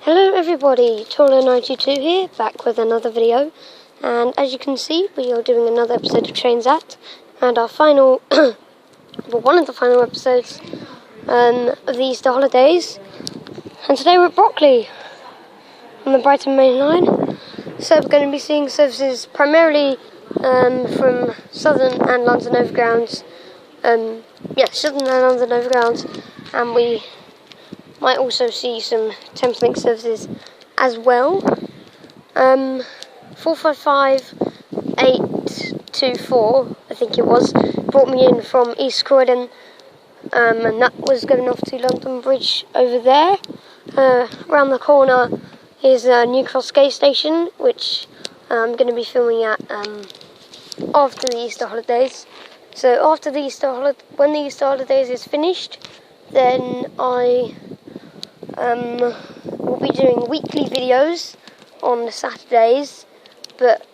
Hello everybody, Taller92 here, back with another video, and as you can see, we are doing another episode of Trains At, and our final, well, one of the final episodes of the Easter holidays, and today we're at Brockley, on the Brighton Mainline. So we're going to be seeing services primarily from Southern and London Overgrounds, Southern and London Overgrounds, and we might also see some Thameslink services as well. 455824, I think it was, brought me in from East Croydon, and that was going off to London Bridge over there. Around the corner is New Cross Gate Station, which I'm going to be filming at after the Easter holidays. So after the when the Easter holidays is finished, then I we'll be doing weekly videos on the Saturdays, but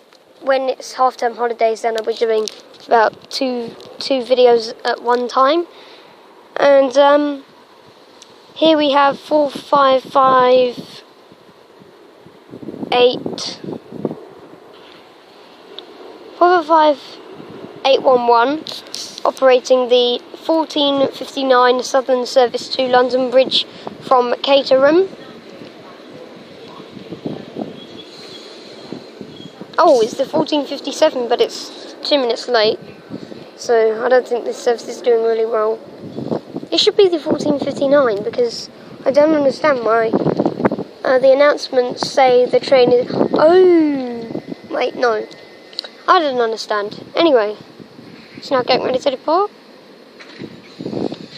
when it's half-term holidays, then I'll be doing about two videos at one time. And here we have 455811 operating the 1459 Southern service to London Bridge from Caterham. Oh, it's the 1457, but it's 2 minutes late, so I don't think this service is doing really well. It should be the 1459, because I don't understand why the announcements say the train is... Oh! Wait, no. I don't understand. Anyway, it's now getting ready to depart.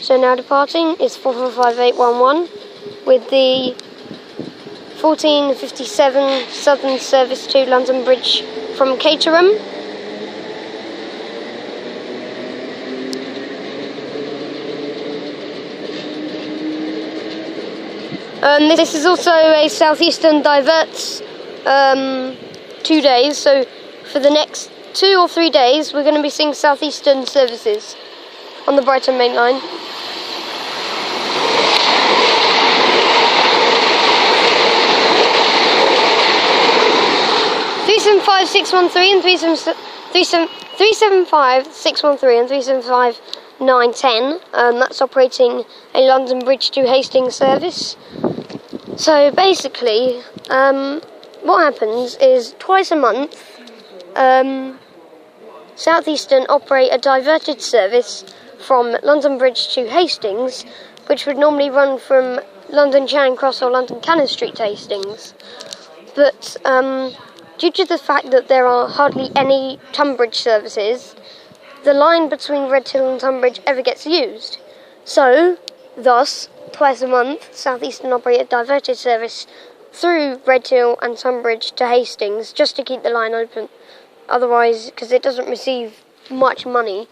So now departing is 445811 with the 1457 Southern service to London Bridge from Caterham. This is also a Southeastern diverts 2 days, so for the next 2 or 3 days we're going to be seeing Southeastern services on the Brighton Mainline. 375613 and 375613 and 375910. That's operating a London Bridge to Hastings service. So basically, what happens is twice a month, Southeastern operate a diverted service from London Bridge to Hastings, which would normally run from London Charing Cross or London Cannon Street to Hastings. But due to the fact that there are hardly any Tunbridge services, the line between Redhill and Tunbridge ever gets used. So, thus, twice a month, Southeastern operate a diverted service through Redhill and Tunbridge to Hastings, just to keep the line open. Otherwise, because it doesn't receive much money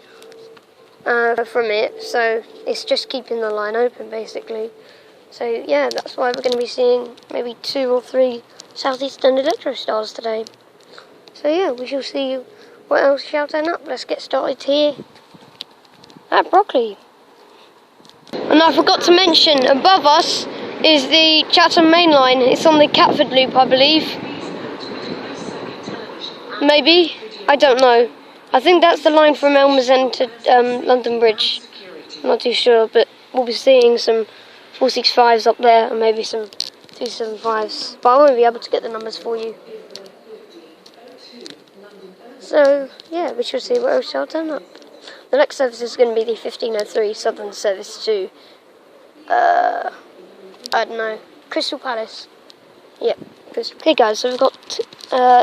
from it, so it's just keeping the line open, basically. So, yeah, that's why we're going to be seeing maybe 2 or 3 Southeastern Electrostars today. So yeah, we shall see what else shall turn up. Let's get started here at Brockley. And I forgot to mention, above us is the Chatham Mainline. It's on the Catford Loop, I believe. Maybe? I don't know. I think that's the line from Elmer's End to London Bridge. I'm not too sure, but we'll be seeing some 465s up there, and maybe some 275s, but I won't be able to get the numbers for you. So, yeah, we shall see what else shall turn up. The next service is going to be the 1503 Southern service to, I don't know, Crystal Palace. Yep. Okay guys, so we've got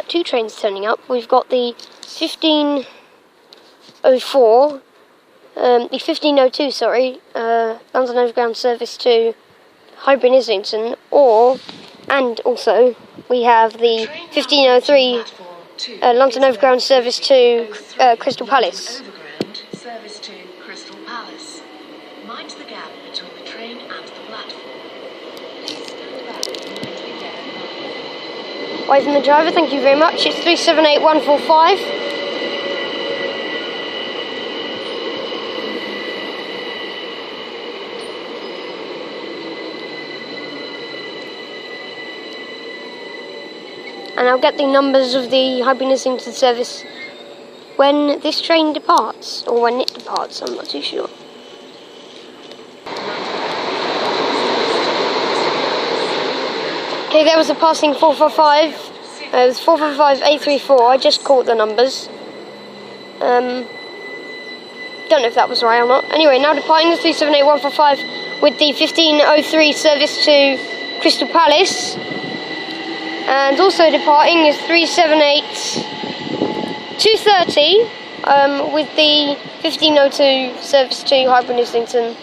2 trains turning up. We've got the 1504, the 1502, London Overground service to Highbury and Islington, and also we have the 1503 London Overground service to Crystal Palace. Service to Crystal Palace. Mind the gap between the train and the platform. Please stand back and mind the gap. Wait from the driver, thank you very much. It's 378145. and I'll get the numbers of the Highbury Islington service when this train departs, or when it departs, I'm not too sure. Okay, there was a passing 445. It was 445 834. I just caught the numbers. Don't know if that was right or not. Anyway, now departing the 378145 with the 1503 service to Crystal Palace. And also departing is 378 230 with the 1502 service to Highbury Islington.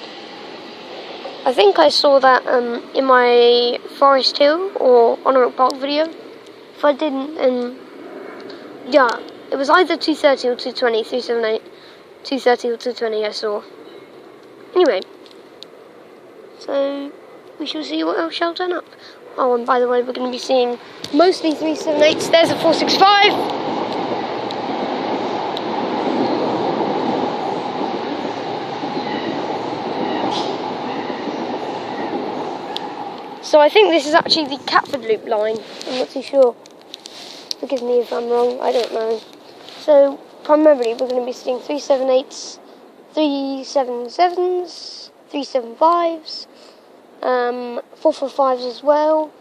I think I saw that in my Forest Hill or Honour Park video. If I didn't, yeah, it was either 230 or 220, 378, 230 or 220 I saw. Anyway, so we shall see what else shall turn up. Oh, and by the way, we're going to be seeing mostly 378s. There's a 465. So I think this is actually the Catford Loop line. I'm not too sure. Forgive me if I'm wrong, I don't know. So primarily we're going to be seeing 378s, 377s, 375s, 445s as well,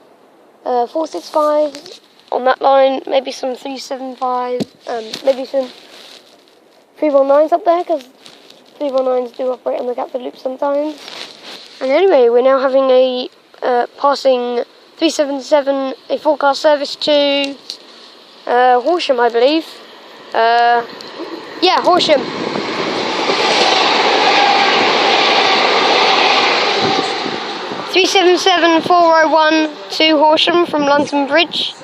465s on that line, maybe some 375, maybe some 319s up there, because 319s do operate on the Catford Loop sometimes. And anyway, we're now having a passing 377, a four-car service to Horsham, I believe. Yeah, Horsham. Three 401 to Horsham from London Bridge.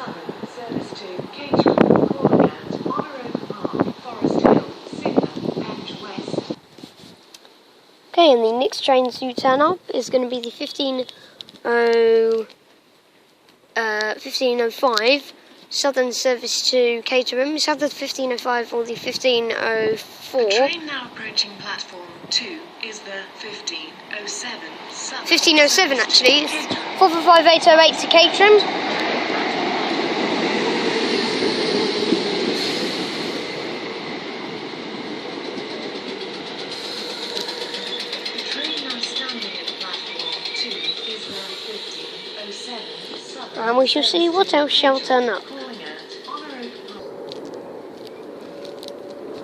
Okay, and the next train to turn up is going to be the 1505 Southern service to Caterham. It's either the 1505 or the 1504. The train now approaching platform 2 is the 1507 Southern. 1507 actually. It's 455808 to Caterham. The train now standing at platform 2 is the 1507 Southern. And we shall see what else shall turn up.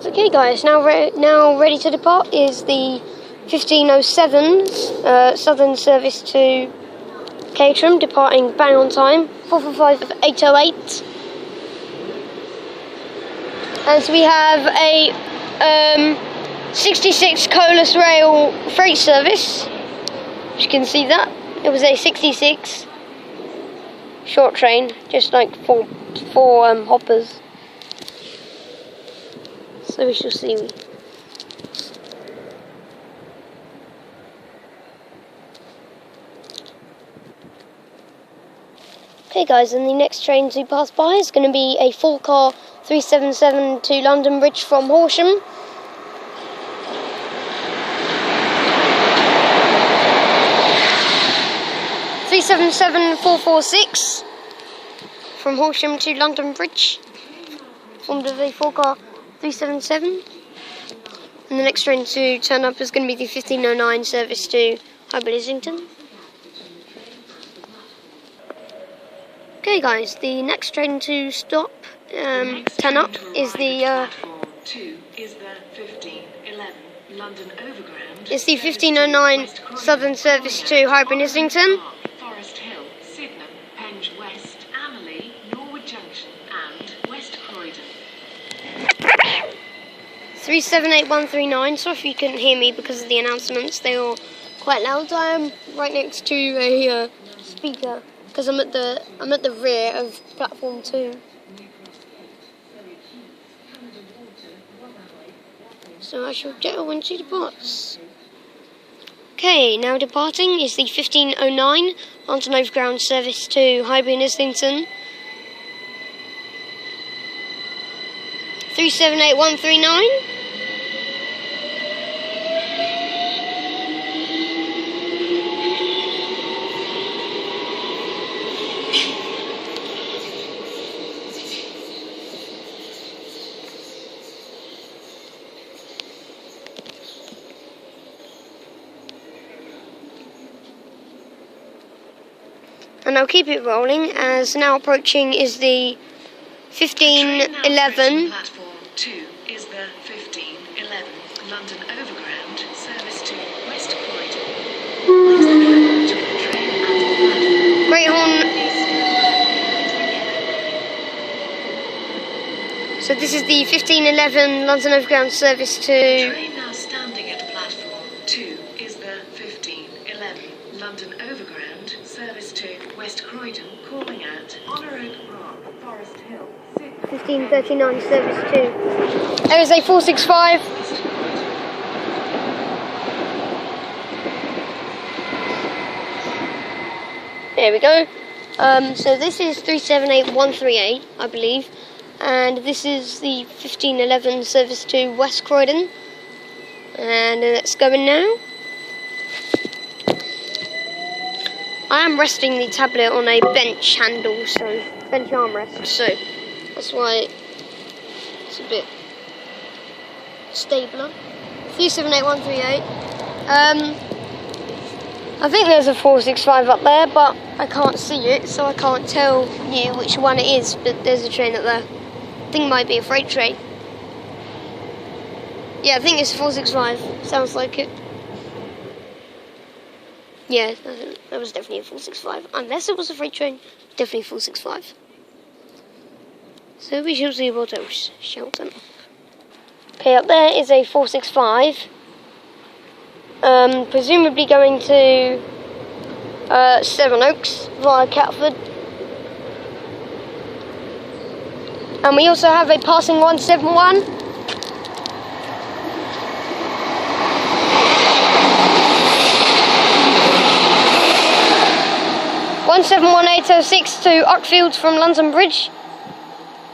Okay guys, now ready to depart is the 1507 Southern service to Caterham, departing bang on time, 445-808. And we have a 66 Colas Rail freight service, as you can see that. It was a 66 short train, just like four hoppers. So we shall see. Okay guys, and the next train to pass by is going to be a full-car 377 to London Bridge from Horsham. (377-446) from Horsham to London Bridge, formed of a full-car 377. And the next train to turn up is going to be the 1509 service to Highbury Islington. Okay guys, the next train to stop, turn up is the platform 2 is the 1511 London Overground. It's the 1509 Southern service to Highbury Islington. Forest Hill, Sydenham, Penge West, Amerley, Norwood Junction and West Croydon. 378139. Sorry if you couldn't hear me because of the announcements. They were quite loud. I am right next to a speaker because I'm at the rear of platform 2. So I shall get her when she departs. Okay, now departing is the 1509 London Overground service to Highbury and Islington. 378139. And I'll keep it rolling as now approaching is the 1511. Platform 2 is the 1511 London Overground service to West Croydon. Mind the gap between the train and the platform. Great horn. So this is the 1511 London Overground service to... The train now standing at platform 2 is the 1511 London Overground service to West Croydon, calling at Honor Oak Park, Forest Hill, 1539 service to... There is a 465. There we go. So this is 378138, I believe. And this is the 1511 service to West Croydon. And let's go in now. I am resting the tablet on a bench handle, so bench armrest, so that's why it's a bit stabler. 378138. I think there's a 465 up there, but I can't see it, so I can't tell you which one it is, but there's a train up there. I think it might be a freight train. Yeah, I think it's 465. Sounds like it. Yeah, that was definitely a 465. Unless it was a freight train, definitely 465. So we shall see what else, shall we? Okay, up there is a 465. Presumably going to Sevenoaks via Catford. And we also have a passing 171. One 71806 to Uckfield from London Bridge.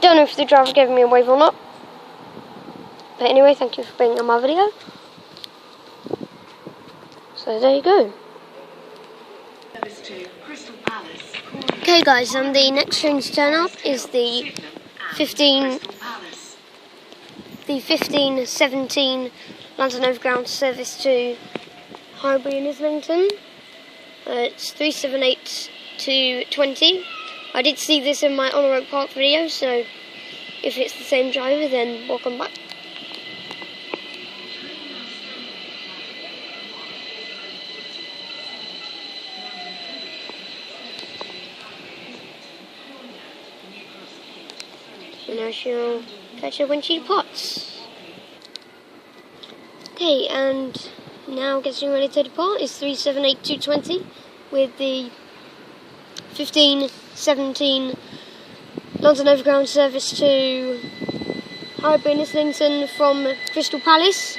Don't know if the driver gave me a wave or not. But anyway, thank you for being on my video. So there you go. Okay guys, the next train to turn up is the 1517 London Overground service to Highbury and Islington. It's 378-20. I did see this in my Honor Oak Park video, so if it's the same driver, then welcome back. And I shall catch her when she departs. Okay, and now getting ready to depart is 378-220 with the 1517 London Overground service to Highbury and Islington from Crystal Palace.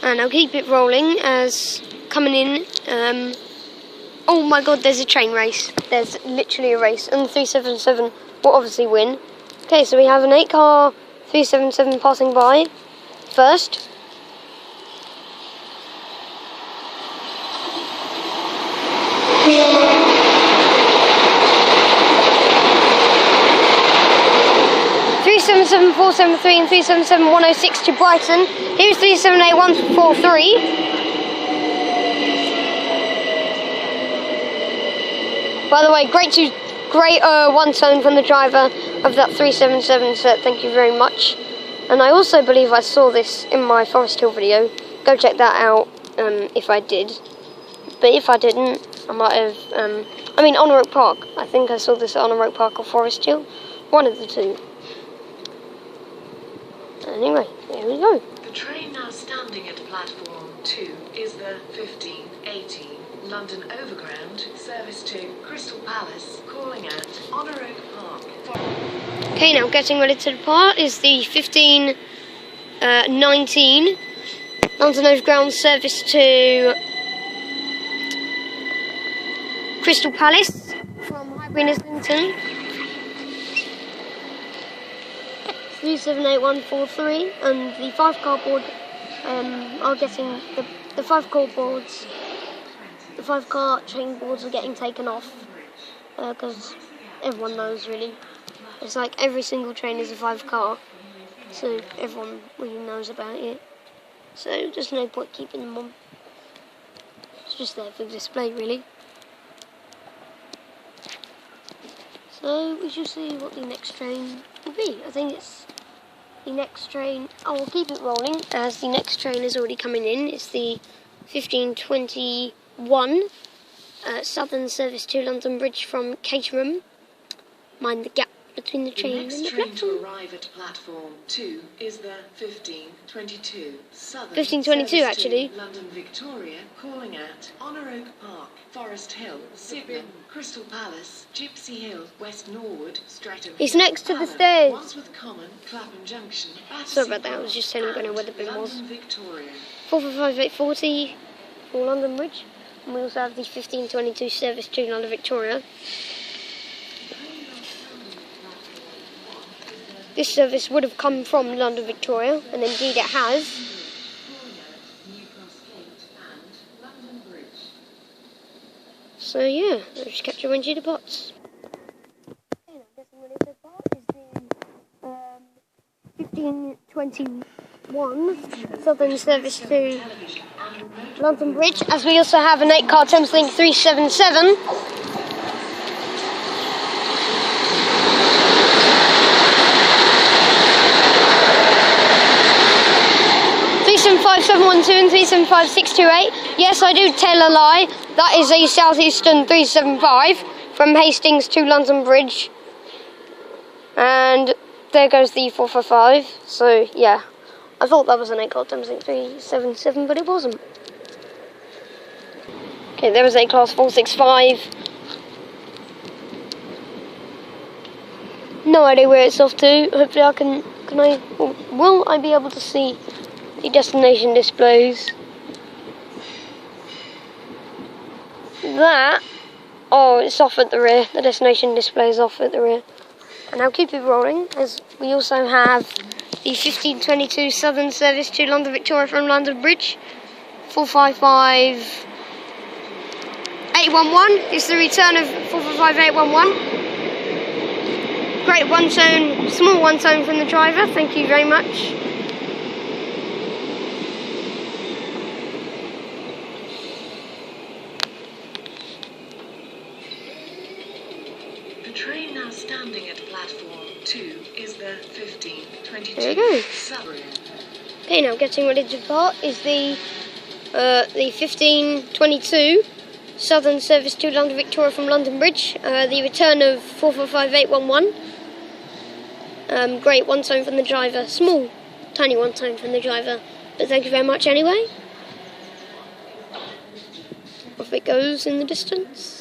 And I'll keep it rolling as coming in. Oh my god, there's a train race. There's literally a race, and the 377 will obviously win. Okay, so we have an 8-car 377 passing by first. (377 473 and 377 106 to Brighton. Here's 378 143. By the way, great one-tone from the driver of that 377 set, thank you very much. And I also believe I saw this in my Forest Hill video. Go check that out if I did. But if I didn't, I might have... Honor Oak Park. I think I saw this at Honor Oak Park or Forest Hill. One of the two. Anyway, here we go. The train now standing at platform 2 is the 1518 London Overground service to Crystal Palace, calling at Honor Oak Park. Okay, now getting ready to depart is the 1519 London Overground service to Crystal Palace from Highbury and Islington. 378143, and the 5-car board are getting the 5-car boards. The 445 car train boards are getting taken off, because everyone knows really. It's like every single train is a 5 car, so everyone really knows about it. So there's no point keeping them on. It's just there for display really. So we shall see what the next train will be. I think it's the next train. I will keep it rolling as the next train is already coming in. It's the 1521 Southern service to London Bridge from Caterham. Mind the gap between the train and the platform. The next train to arrive at platform 2 is the 1522 Southern 1522 actually. London Victoria, calling at Honor Oak Park, Forest Hill, Sydenham, Crystal Palace, Gypsy Hill, West Norwood, Streatham. It's next to the stairs. Wandsworth Common, Clapham Junction. Sorry about that, I was just telling you where the bin was. Victoria. 455-840 for London Bridge. And we also have the 1522 service to London Victoria. This service would have come from London Victoria, and indeed it has. So yeah, let's just catch you when she departs. Okay, I'm guessing what it so far is the 1521 Southern service to London Bridge, as we also have an 8-car Thameslink 377. 712 and 375628. Yes, I do tell a lie. That is a Southeastern 375 from Hastings to London Bridge. And there goes the 455. So, yeah. I thought that was an 8-car Thameslink 377, but it wasn't. Okay, there was A-Class 465. No idea where it's off to. Hopefully I will I be able to see the destination displays. It's off at the rear. The destination display is off at the rear. And I'll keep it rolling, as we also have the 1522 Southern service to London Victoria from London Bridge. 455-811 is the return of 455-811. Great one-tone, small one-tone from the driver. Thank you very much. Train now standing at platform 2 is the 1522. There we go. Okay, now getting ready to depart is the 1522 Southern service to London Victoria from London Bridge. The return of 455-811. Great one-tone from the driver. Small, tiny one-tone from the driver. But thank you very much anyway. Off it goes in the distance.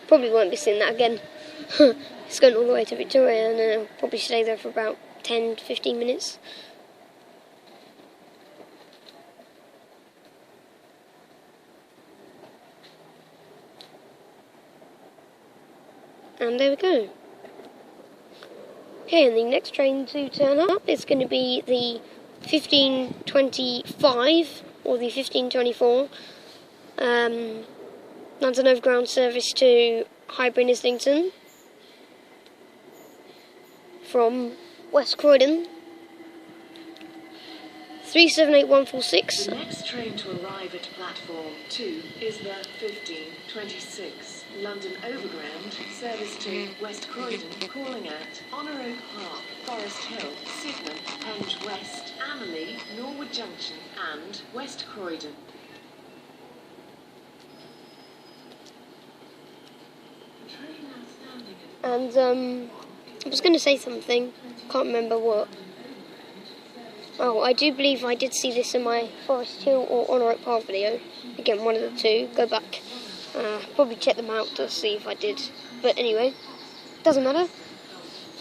Probably won't be seeing that again. It's going all the way to Victoria, and I'll probably stay there for about 10 to 15 minutes. And there we go. Okay, and the next train to turn up is going to be the 1525 or the 1524. London Overground service to Highbury and Islington from West Croydon. 378146. The next train to arrive at platform 2 is the 1526 London Overground service to West Croydon, calling at Honor Oak Park, Forest Hill, Sydenham, Penge West, Amerley, Norwood Junction and West Croydon. And I was going to say something, can't remember what. Oh, I do believe I did see this in my Forest Hill or Honor Oak Park video. Again, one of the two. Go back. Probably check them out to see if I did. But anyway, doesn't matter.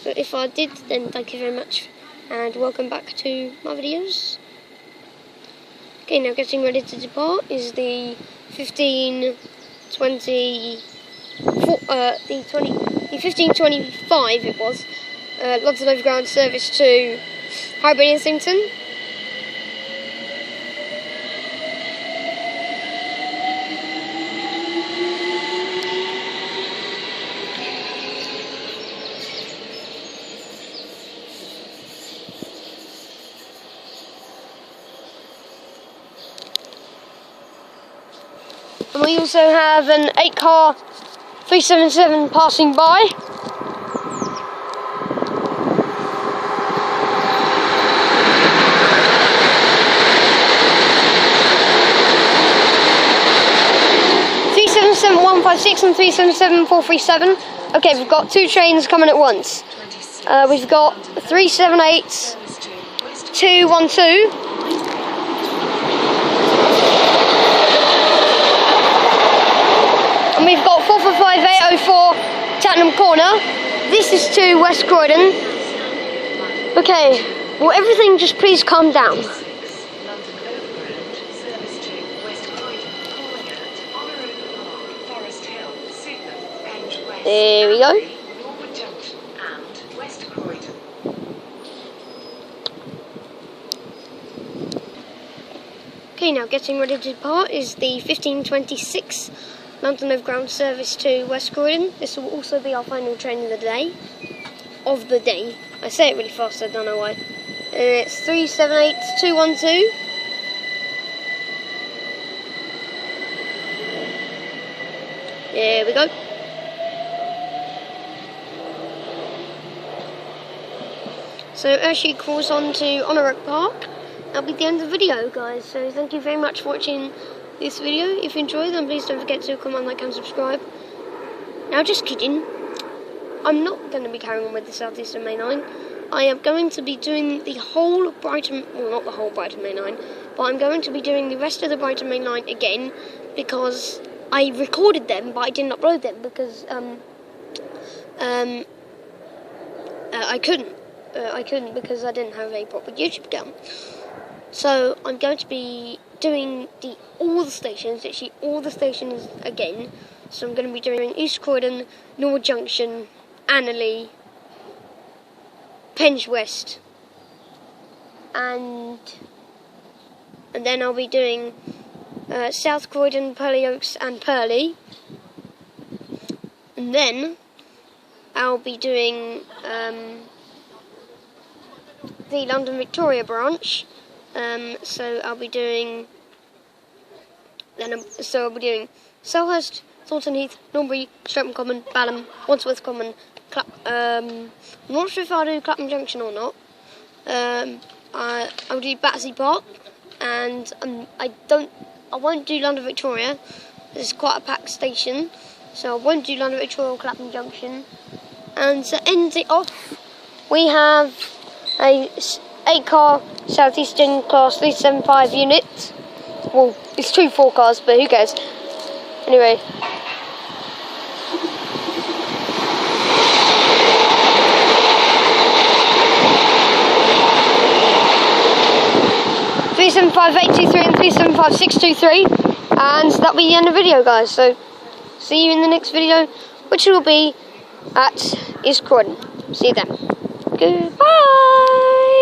But if I did, then thank you very much. And welcome back to my videos. Okay, now getting ready to depart is the 1525 it was. London Overground service to Highbury and Islington. And we also have an 8-car 377 passing by. And 377437. Okay, we've got 2 trains coming at once. We've got 378 212. And we've got 445804 Sydenham corner. This is to West Croydon. Okay, will everything just please calm down? There we go. Okay, now getting ready to depart is the 1526 London Overground service to West Croydon. This will also be our final train of the day. I say it really fast, I don't know why. It's 378 212. There we go. So as she crawls on to Oak Park, that'll be the end of the video, guys. So thank you very much for watching this video. If you enjoyed, then please don't forget to comment, like and subscribe. Now, just kidding. I'm not going to be carrying on with the Southeastern Mainline. I am going to be doing the whole of Brighton, well, not the whole Brighton Mainline, but I'm going to be doing the rest of the Brighton Mainline again, because I recorded them, but I didn't upload them because I couldn't because I didn't have a proper YouTube account. So I'm going to be doing all the stations again. So I'm going to be doing East Croydon, Norwood Junction, Annerley, Penge West, and then I'll be doing South Croydon, Purley Oaks, and Purley, and then I'll be doing the London Victoria branch. So I'll be doing Selhurst, Thornton Heath, Norbury, Streatham Common, Balham, Wandsworth Common, I'm not sure if I'll do Clapham Junction or not. I'll do Battersea Park, and I won't do London Victoria. It's quite a packed station, so I won't do London Victoria or Clapham Junction. And to end it off, we have a 8-car Southeastern Class 375 unit. Well, it's 2 4 cars, but who cares? Anyway. and 375,623, and that'll be the end of the video, guys. So see you in the next video, which will be at East Croydon. See you then. Goodbye.